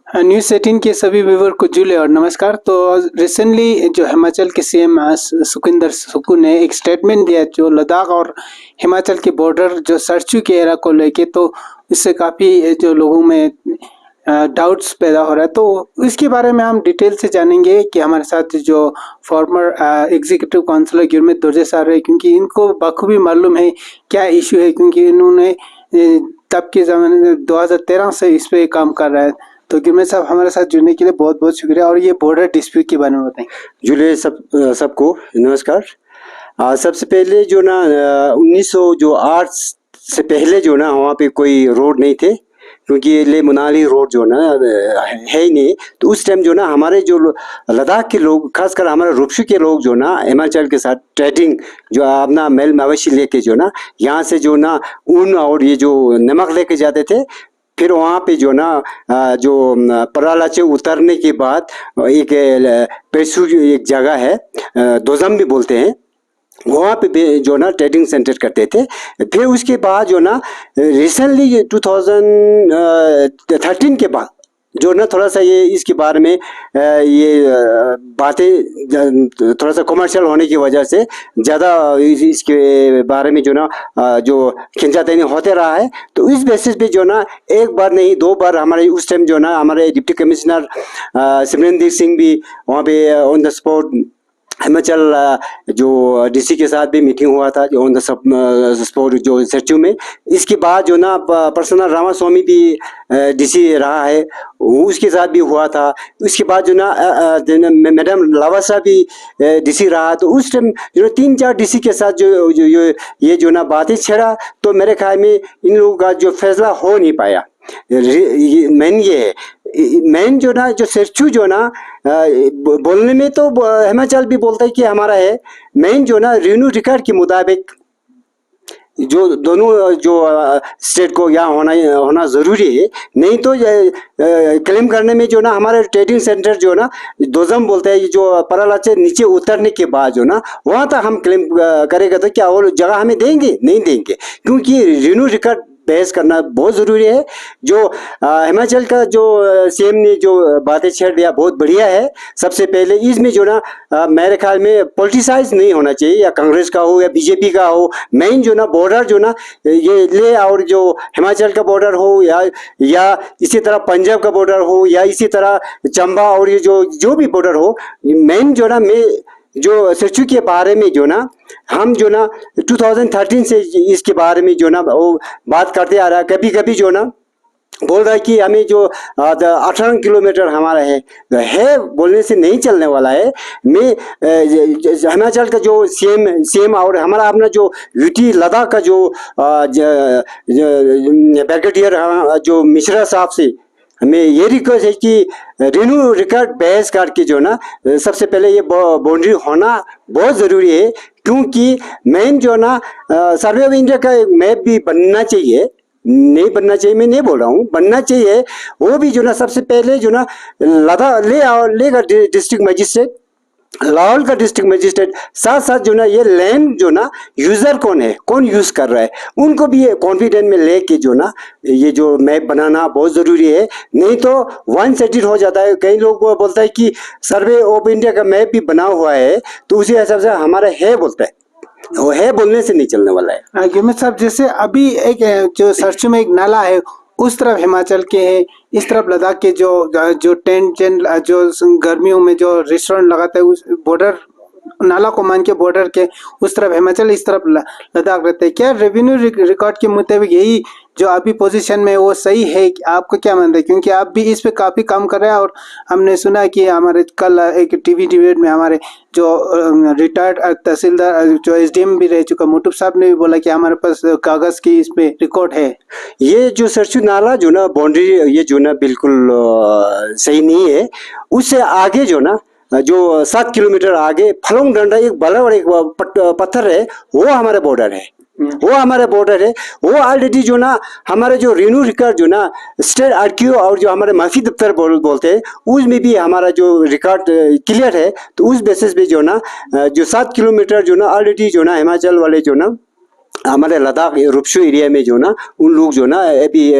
News 18 के सभी viewer को जुले और नमस्कार। तो रिसेंटली जो हिमाचल के सीएम सुखविंदर सुक्खू ने एक स्टेटमेंट दिया जो लद्दाख और हिमाचल के बॉर्डर जो सरचू के एरा को लेके, तो इससे काफ़ी जो लोगों में डाउट्स पैदा हो रहा है। तो इसके बारे में हम डिटेल से जानेंगे कि हमारे साथ जो फॉर्मर एग्जीक्यूटिव काउंसलर गुरमीत दुर्जे आ रहे हैं, क्योंकि इनको बखूबी मालूम है क्या इशू है, क्योंकि इन्होंने तब के ज़माने में 2013 से इस पे काम कर रहा है। तो गुरमीत साहब, हमारे साथ जुड़ने के लिए बहुत बहुत शुक्रिया। और ये बॉर्डर डिस्प्यूट के बारे में बताएं। जुले सबको नमस्कार। सबसे पहले जो ना 1908 से पहले जो ना वहाँ पे कोई रोड नहीं थे, क्योंकि ले मनाली रोड जो ना है ही नहीं। तो उस टाइम जो ना हमारे जो लद्दाख के लोग, खासकर हमारे रुपशु के लोग जो ना हिमाचल के साथ ट्रेडिंग जो अपना मेल मवेशी लेके जो ना यहाँ से जो ना ऊन और ये जो नमक लेके जाते थे। फिर वहाँ पे जो ना जो परालाचे उतरने के बाद एक पेशू एक जगह है, दोजम भी बोलते हैं, वहाँ पे जो ना ट्रेडिंग सेंटर करते थे। फिर उसके बाद जो ना रिसेंटली 2013 के बाद जो ना थोड़ा सा ये इसके बारे में ये बातें थोड़ा सा कमर्शियल होने की वजह से ज़्यादा इसके बारे में जो ना जो खिंचातानी होते रहा है। तो इस बेसिस पे जो ना एक बार नहीं दो बार हमारे उस टाइम जो ना हमारे डिप्टी कमिश्नर सिमरनदीप सिंह भी वहाँ पे ऑन द स्पॉट हिमाचल जो डीसी के साथ भी मीटिंग हुआ था ऑन द स्पॉट जो सरचू में। इसके बाद जो ना पर्सनल रामास्वामी भी डीसी रहा है, उसके साथ भी हुआ था। उसके बाद जो ना मैडम लावासा भी डीसी रहा। तो उस टाइम जो 3-4 डीसी के साथ जो ये जो ना बातें छेड़ा, तो मेरे ख्याल में इन लोगों का जो फैसला हो नहीं पाया। मेन ये है, मेन जो ना जो सरचू जो ना बोलने में तो हिमाचल भी बोलता है कि हमारा है। मेन जो ना रेवेन्यू रिकॉर्ड के मुताबिक जो दोनों जो स्टेट को यहाँ होना ज़रूरी है, नहीं तो क्लेम करने में जो ना हमारे ट्रेडिंग सेंटर जो ना दोजम बोलते हैं, जो परालाचे नीचे उतरने के बाद जो ना वहाँ तक हम क्लेम करेगा तो क्या वो जगह हमें देंगे? नहीं देंगे, क्योंकि रेवेन्यू रिकॉर्ड बहस करना बहुत ज़रूरी है। जो हिमाचल का जो सीएम ने जो बातें छेड़ दिया बहुत बढ़िया है। सबसे पहले इसमें जो ना मेरे ख्याल में पॉलिटिसाइज नहीं होना चाहिए, या कांग्रेस का हो या बीजेपी का हो। मेन जो ना बॉर्डर जो ना ये ले और जो हिमाचल का बॉर्डर हो या इसी तरह पंजाब का बॉर्डर हो या इसी तरह चंबा और ये जो भी बॉर्डर हो, मेन जो ना जो सरचू के बारे में जो ना हम जो ना 2013 से इसके बारे में जो ना वो बात करते आ रहा है। कभी कभी जो ना बोल रहा है कि हमें जो 18 किलोमीटर हमारा है बोलने से नहीं चलने वाला है। मैं हिमाचल का जो सीएम और हमारा अपना जो यूटी लद्दाख का जो ब्रिगेडियर जो मिश्रा साहब से हमें ये रिक्वेस्ट है कि रेवेन्यू रिकॉर्ड बहस करके जो ना सबसे पहले ये बाउंड्री होना बहुत ज़रूरी है। क्योंकि मेन जो ना सर्वे ऑफ इंडिया का मैप भी बनना चाहिए, नहीं बनना चाहिए मैं नहीं बोल रहा हूँ, बनना चाहिए। वो भी जो ना सबसे पहले जो ना लेगा डिस्ट्रिक्ट मजिस्ट्रेट, लाहौल का डिस्ट्रिक्ट मजिस्ट्रेट, साथ साथ जो ना ये लैंड जो ना यूजर कौन है, कौन यूज कर रहा है, उनको भी कॉन्फिडेंस में लेके जो ना ये जो मैप बनाना बहुत जरूरी है। नहीं तो वन साइडेड हो जाता है। कई लोग बोलता है कि सर्वे ऑफ इंडिया का मैप भी बना हुआ है, तो उसी हिसाब से हमारा है बोलता है, वो है बोलने से नहीं चलने वाला है। गुरमीत साहब, जैसे अभी एक जो सरचू में एक नाला है, उस तरफ हिमाचल के है, इस तरफ लद्दाख के जो टेंट जो गर्मियों में जो रेस्टोरेंट लगाता है, उस बॉर्डर नाला को मान के बॉर्डर के उस तरफ हिमाचल, इस तरफ लद्दाख रहते हैं। क्या रेवेन्यू रिकॉर्ड के मुताबिक यही जो अभी पोजीशन में वो सही है? आपको क्या मानते हैं? क्योंकि आप भी इस पे काफी काम कर रहे हैं, और हमने सुना कि हमारे कल एक टीवी डिबेट में हमारे जो रिटायर्ड तहसीलदार जो एसडीएम भी रह चुका मुटुब साहब ने भी बोला कि हमारे पास कागज की इस पे रिकॉर्ड है। ये जो सरचू नाला जो ना बाउंड्री ये जो ना बिल्कुल सही नहीं है। उससे आगे जो ना जो 7 किलोमीटर आगे फलोंग डंडा एक बड़ा और एक पत्थर है, वो हमारा बॉर्डर है, वो हमारे बॉर्डर है। वो ऑलरेडी जो ना हमारे जो रेवेन्यू रिकॉर्ड जो ना स्टेट आरटीओ और जो हमारे माफी दफ्तर बोलते हैं, उसमें भी हमारा जो रिकॉर्ड क्लियर है। तो उस बेसिस पे जो ना जो 7 किलोमीटर जो ना ऑलरेडी जो ना हिमाचल वाले जो ना हमारे लद्दाख रुपशो एरिया में जो ना उन लोग जो ना अभी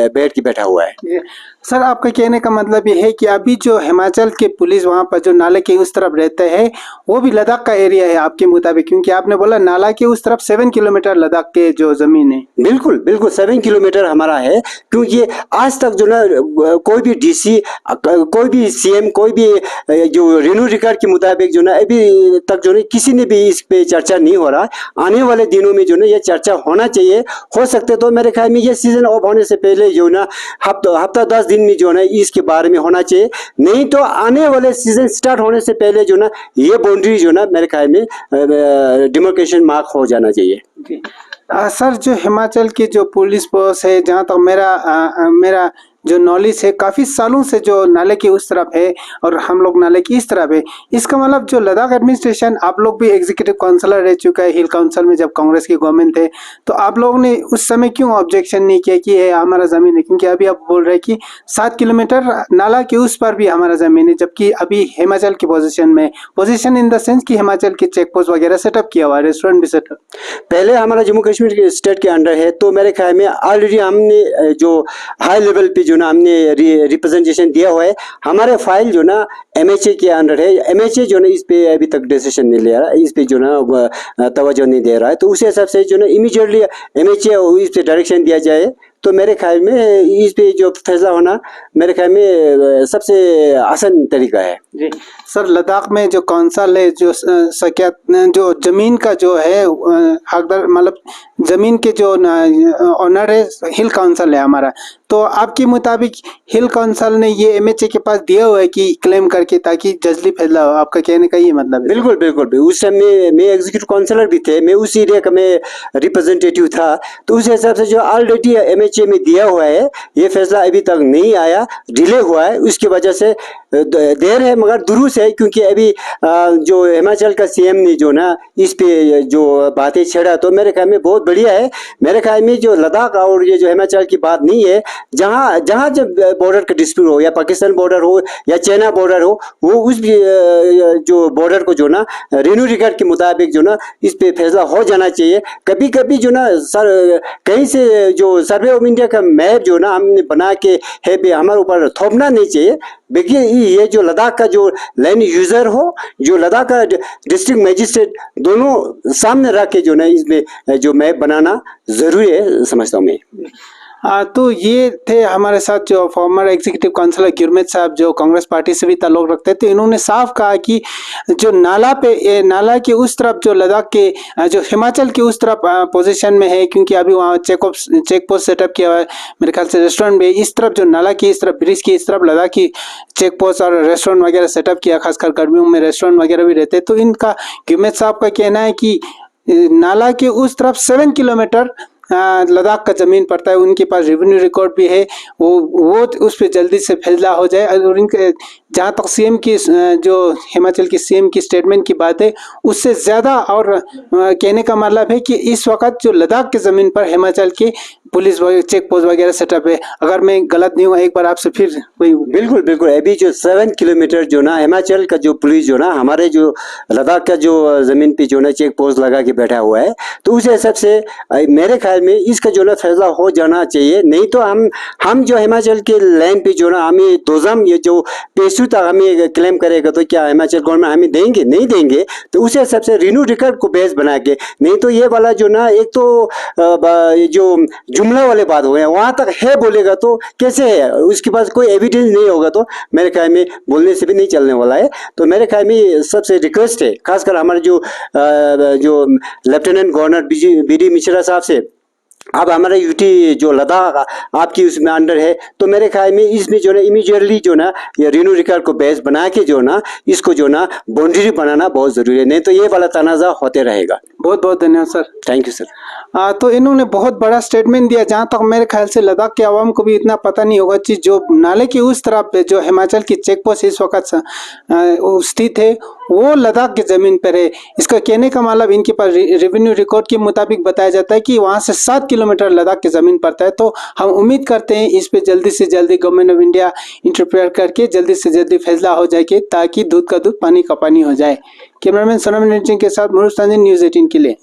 बैठ के बैठा हुआ है। जी। सर, आपका कहने का मतलब ये है कि अभी जो हिमाचल के पुलिस वहाँ पर जो नाले के उस तरफ रहते हैं वो भी लद्दाख का एरिया है आपके मुताबिक, क्योंकि आपने बोला नाला के उस तरफ 7 किलोमीटर लद्दाख के जो जमीन है। बिल्कुल बिल्कुल 7 किलोमीटर हमारा है, क्योंकि आज तक जो ना कोई भी डीसी, कोई भी सीएम, कोई भी जो रेनू रिकॉर्ड के मुताबिक जो ना अभी तक जो ना किसी ने भी इस पे चर्चा नहीं हो रहा। आने वाले दिनों में जो ना ये चर्चा होना चाहिए। हो सकते तो मेरे ख्याल में ये सीजन ऑफ होने से पहले जो ना हफ्ता 10 दिन में जो ना इसके बारे में होना चाहिए, नहीं तो आने वाले सीजन स्टार्ट होने से पहले जो ना ये बाउंड्री जो ना मेरे ख्याल में डिमार्केशन मार्क हो जाना चाहिए। जी। सर, जो हिमाचल की जो पुलिस फोर्स है, जहाँ तक मेरा जो नॉलेज है, काफ़ी सालों से जो नाले की उस तरफ है और हम लोग नाले की इस तरफ है। इसका मतलब जो लद्दाख एडमिनिस्ट्रेशन, आप लोग भी एग्जीक्यूटिव काउंसलर रह चुका है हिल काउंसिल में जब कांग्रेस की गवर्नमेंट थे, तो आप लोगों ने उस समय क्यों ऑब्जेक्शन नहीं किया कि ये हमारा ज़मीन है? क्योंकि अभी आप बोल रहे हैं कि 7 किलोमीटर नाला के उस पर भी हमारा ज़मीन है, जबकि अभी हिमाचल की पोजिशन इन द सेंस कि हिमाचल के चेक पोस्ट वगैरह सेटअप किया हुआ है, रेस्टोरेंट भी सेटअप पहले हमारा जम्मू कश्मीर के स्टेट के अंडर है, तो मेरे ख्याल में ऑलरेडी हमने जो हाई लेवल पे जो ना हमने रिप्रेजेंटेशन दिया हुआ है। हमारे फाइल जो ना एमएचए के अंडर है, एमएचए जो ना इस पे अभी तक डिसीजन नहीं ले रहा, इस पे जो ना तवज्जो नहीं दे रहा है, तो उस हिसाब से जो ना इमीडिएटली एमएचए इस पे डायरेक्शन दिया जाए, तो मेरे ख्याल में इस पे जो फैसला होना मेरे ख्याल में सबसे आसान तरीका है। जी। सर, लद्दाख में जो कौंसल है, जो जो जमीन का जो है हकदार, मतलब जमीन के जो ऑनर है, हिल काउंसिल है हमारा, तो आपके मुताबिक हिल काउंसिल ने ये एमएचए के पास दिया हुआ है कि क्लेम करके, ताकि जल्दी फैसला हो? आपका कहने का ये मतलब है? बिल्कुल बिल्कुल। उस समय मैं एग्जीक्यूटिव काउंसलर भी थे, मैं उस एरिया का मैं रिप्रेजेंटेटिव था, तो उस हिसाब से जो ऑलरेडी एमएचए में दिया हुआ है, ये फैसला अभी तक नहीं आया, डिले हुआ है। उसकी वजह से देर है मगर दुरुस्त है, क्योंकि अभी जो हिमाचल का सीएम ने जो ना इस पे जो बातें छेड़ा, तो मेरे ख्याल में बहुत बढ़िया है। मेरे ख्याल में जो लद्दाख और ये जो हिमाचल की बात नहीं है, जहाँ जहाँ जब बॉर्डर का डिस्प्यूट हो, या पाकिस्तान बॉर्डर हो या चाइना बॉर्डर हो, वो उस जो बॉर्डर को जो ना रेनू रिकॉर्ड के मुताबिक जो ना इस पे फैसला हो जाना चाहिए। कभी कभी जो ना सर कहीं से जो सर्वे ऑफ इंडिया का मैप जो ना हमने बना के है पे हमारे ऊपर थोपना नहीं चाहिए। देखिए, ये जो लद्दाख का जो लैंड यूजर हो, जो लद्दाख का डिस्ट्रिक्ट मजिस्ट्रेट, दोनों सामने रख के जो ना इसमें जो मैप बनाना जरूरी है, समझता हूँ मैं। तो ये थे हमारे साथ जो फॉर्मर एग्जीक्यूटिव काउंसलर गुरमीत साहब, जो कांग्रेस पार्टी से भी ताल्लुक रखते थे। इन्होंने साफ कहा कि जो नाला के उस तरफ, जो लद्दाख के जो हिमाचल के उस तरफ पोजीशन में है, क्योंकि अभी वहाँ चेक पोस्ट सेटअप किया हुआ है, मेरे ख्याल से रेस्टोरेंट भी इस तरफ, जो नाला की इस तरफ, ब्रिज की इस तरफ लद्दाख की चेक पोस्ट और रेस्टोरेंट वगैरह सेटअप किया, खासकर गर्मियों में रेस्टोरेंट वगैरह भी रहते। तो इनका गुरमीत साहब का कहना है कि नाला के उस तरफ 7 किलोमीटर लद्दाख का जमीन पड़ता है। उनके पास रेवेन्यू रिकॉर्ड भी है, वो उस पर जल्दी से फैसला हो जाए। और इनके जहाँ तक सीएम की जो हिमाचल की सीएम की स्टेटमेंट की बात है, उससे ज़्यादा और कहने का मतलब है कि इस वक्त जो लद्दाख के ज़मीन पर हिमाचल की पुलिस चेक पोस्ट वगैरह सेटअप है। अगर मैं गलत नहीं हूँ, एक बार आपसे फिर वही। बिल्कुल बिल्कुल। अभी जो 7 किलोमीटर जो ना हिमाचल का जो पुलिस जो ना हमारे जो लद्दाख का जो ज़मीन पे जो ना चेक पोस्ट लगा के बैठा हुआ है, तो उस हिसाब से मेरे ख्याल में इसका जो ना फैसला हो जाना चाहिए। नहीं तो हम जो हिमाचल के लैंड पे जो ना हमें दोजम ये जो पेशू तक हमें क्लेम करेगा, तो क्या हिमाचल गवर्नमेंट हमें देंगे? नहीं देंगे। तो उस हिसाब से रिन्यू रिकॉर्ड को बेस बना के, नहीं तो ये वाला जो ना एक तो जो जुमला वाले बात हो गए, वहां तक है बोलेगा तो कैसे है, उसके पास कोई एविडेंस नहीं होगा, तो मेरे ख्याल में बोलने से भी नहीं चलने वाला है। तो मेरे ख्याल में सबसे रिक्वेस्ट है, खासकर हमारे जो लेफ्टिनेंट गवर्नर बीडी मिश्रा साहब से, अब हमारा यूटी जो लद्दाख आपकी उसमें अंडर है, तो मेरे ख्याल में इसमें जो ना इमीडिएटली जो ना ये रेनू रिकॉर्ड को बेस बना के जो ना इसको जो ना बाउंड्री बनाना बहुत जरूरी है, नहीं तो ये वाला तनाज़ा होते रहेगा। बहुत बहुत धन्यवाद सर। Thank you sir. तो इन्होंने बहुत बड़ा स्टेटमेंट दिया। जहाँ तक मेरे ख्याल से लद्दाख के आवाम को भी इतना पता नहीं होगा कि जो नाले की उस तरफ जो हिमाचल की चेक पोस्ट इस वक्त स्थित है, वो लद्दाख की ज़मीन पर है। इसका कहने का मतलब इनके पास रेवेन्यू रिकॉर्ड के मुताबिक बताया जाता है कि वहाँ से 7 किलोमीटर लद्दाख की ज़मीन पड़ता है। तो हम उम्मीद करते हैं इस पे जल्दी से जल्दी गवर्नमेंट ऑफ इंडिया इंटरफेयर करके जल्दी से जल्दी फैसला हो जाए, ताकि दूध का दूध पानी का पानी हो जाए। कैमरामैन सोनम के साथ मुरुस्तानी, न्यूज़ 18 के लिए।